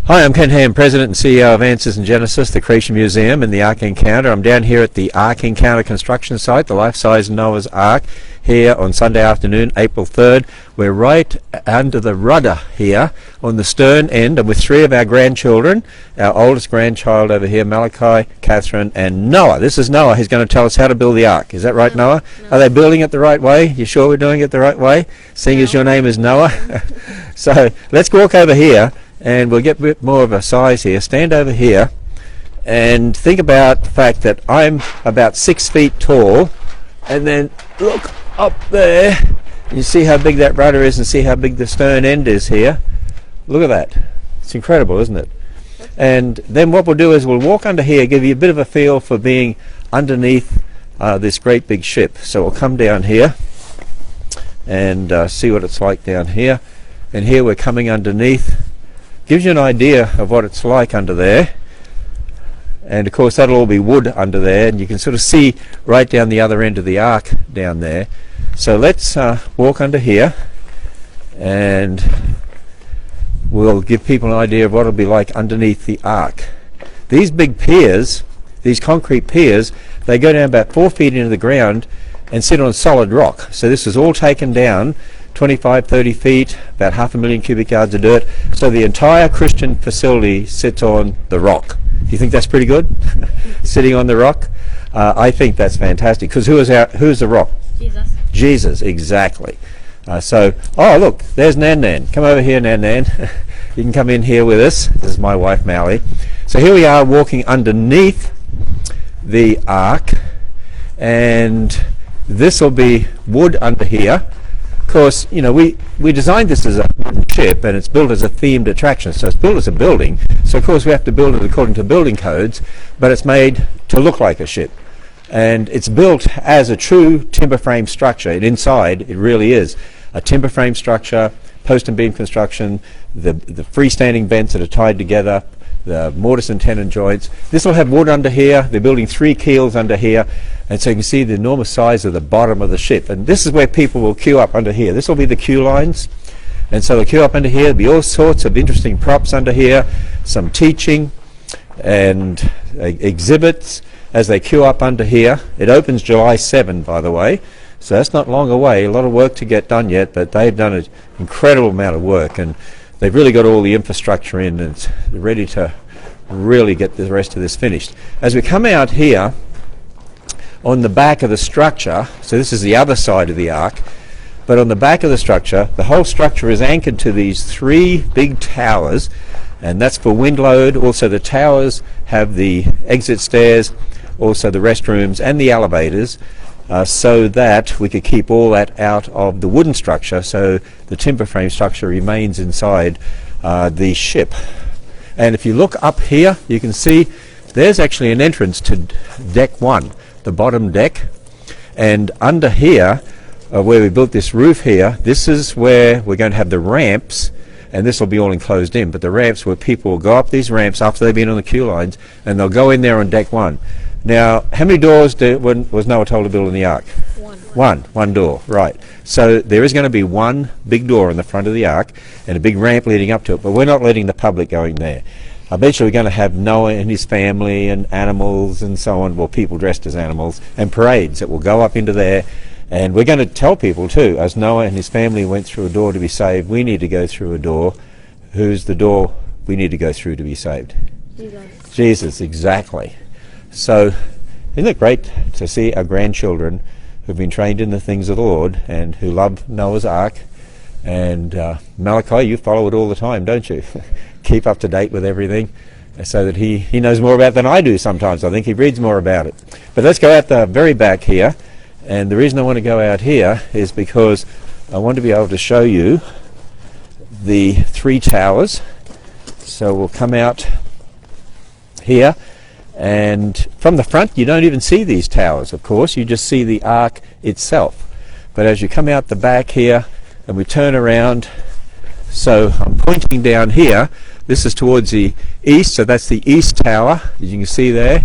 Hi, I'm Ken Ham, President and CEO of Answers in Genesis, the Creation Museum and the Ark Encounter. I'm down here at the Ark Encounter construction site, the life-size Noah's Ark, here on Sunday afternoon, April 3rd. We're right under the rudder here on the stern end, and with three of our grandchildren, our oldest grandchild over here, Malachi, Catherine, and Noah. This is Noah. He's going to tell us how to build the Ark. Is that right, Noah? No. Are they building it the right way? You sure we're doing it the right way, seeing as your name is Noah? So let's walk over here, and we'll get a bit more of a size here. Stand over here and think about the fact that I'm about 6 feet tall, and then look up there. You see how big that rudder is and see how big the stern end is here. Look at that. It's incredible, isn't it? And then what we'll do is we'll walk under here, give you a bit of a feel for being underneath this great big ship. So we'll come down here and see what it's like down here. And here we're coming underneath. Gives you an idea of what it's like under there, and of course that'll all be wood under there, and you can sort of see right down the other end of the ark down there. So let's walk under here, and we'll give people an idea of what it'll be like underneath the ark. These big piers, these concrete piers, they go down about 4 feet into the ground and sit on solid rock. So this is all taken down 25, 30 feet, about 500,000 cubic yards of dirt. So the entire Christian facility sits on the rock. Do you think that's pretty good? Sitting on the rock? I think that's fantastic. Because who's the rock? Jesus. Jesus, exactly. Oh look, there's Nan Nan. Come over here, Nan Nan. You can come in here with us. This is my wife, Mally. So here we are walking underneath the ark, and this will be wood under here. Of course, you know, we designed this as a ship, and it's built as a themed attraction, so it's built as a building. So of course we have to build it according to building codes, but it's made to look like a ship, and it's built as a true timber frame structure. And inside it really is a timber frame structure, post and beam construction, the freestanding vents that are tied together, the mortise and tenon joints. This will have wood under here. They're building 3 keels under here, and so you can see the enormous size of the bottom of the ship. And this is where people will queue up under here. This will be the queue lines, and so they'll queue up under here. There'll be all sorts of interesting props under here, some teaching and exhibits as they queue up under here. It opens July 7, by the way, so that's not long away. A lot of work to get done yet, but they've done an incredible amount of work, and they've really got all the infrastructure in, and it's ready to really get the rest of this finished. As we come out here on the back of the structure, so this is the other side of the ark, but on the back of the structure, the whole structure is anchored to these 3 big towers, and that's for wind load. Also the towers have the exit stairs, also the restrooms and the elevators, so that we could keep all that out of the wooden structure, so the timber frame structure remains inside the ship. And if you look up here, you can see there's actually an entrance to deck 1, the bottom deck. And under here, where we built this roof here, this is where we're going to have the ramps, and this will be all enclosed in, but the ramps where people will go up these ramps after they've been on the queue lines, and they'll go in there on deck 1. Now, how many doors was Noah told to build in the ark? One door, right. So there is going to be one big door in the front of the ark and a big ramp leading up to it, but we're not letting the public go in there. Eventually we're going to have Noah and his family and animals and so on, well, people dressed as animals, and parades that will go up into there. And we're going to tell people too, as Noah and his family went through a door to be saved, we need to go through a door. Who's the door we need to go through to be saved? Jesus, exactly. So isn't it great to see our grandchildren who've been trained in the things of the Lord and who love Noah's Ark? And Malachi, you follow it all the time, don't you? Keep up to date with everything, so that he knows more about it than I do sometimes. I think he reads more about it. But let's go out the very back here. And the reason I want to go out here is because I want to be able to show you the 3 towers. So we'll come out here. And from the front you don't even see these towers, of course, you just see the ark itself. But as you come out the back here and we turn around, so I'm pointing down here, this is towards the east, so that's the east tower, as you can see there.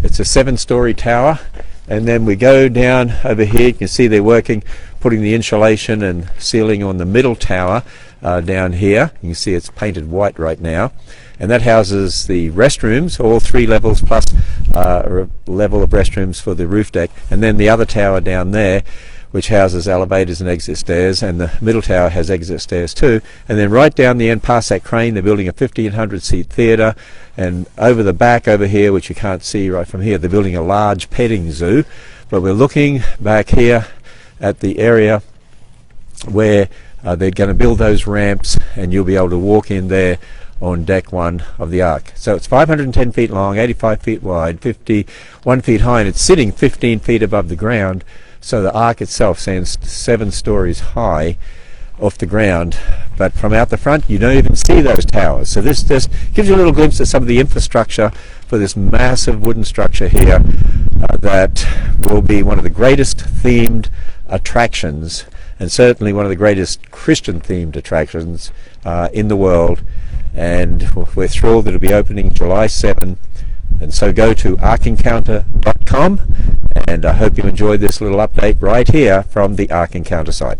It's a 7-story tower, and then we go down over here, you can see they're working, putting the insulation and ceiling on the middle tower, down here. You can see it's painted white right now, and that houses the restrooms, all 3 levels plus a level of restrooms for the roof deck, and then the other tower down there, which houses elevators and exit stairs, and the middle tower has exit stairs too. And then right down the end past that crane, they're building a 1,500 seat theatre, and over the back over here, which you can't see right from here, they're building a large petting zoo. But we're looking back here at the area where they're going to build those ramps, and you'll be able to walk in there on deck 1 of the Ark. So it's 510 feet long, 85 feet wide, 51 feet high, and it's sitting 15 feet above the ground. So the Ark itself stands 7 stories high off the ground, but from out the front you don't even see those towers. So this just gives you a little glimpse of some of the infrastructure for this massive wooden structure here that will be one of the greatest themed attractions, and certainly one of the greatest Christian themed attractions in the world. And we're thrilled that it'll be opening July 7. And so go to arkencounter.com, and I hope you enjoyed this little update right here from the Ark Encounter site.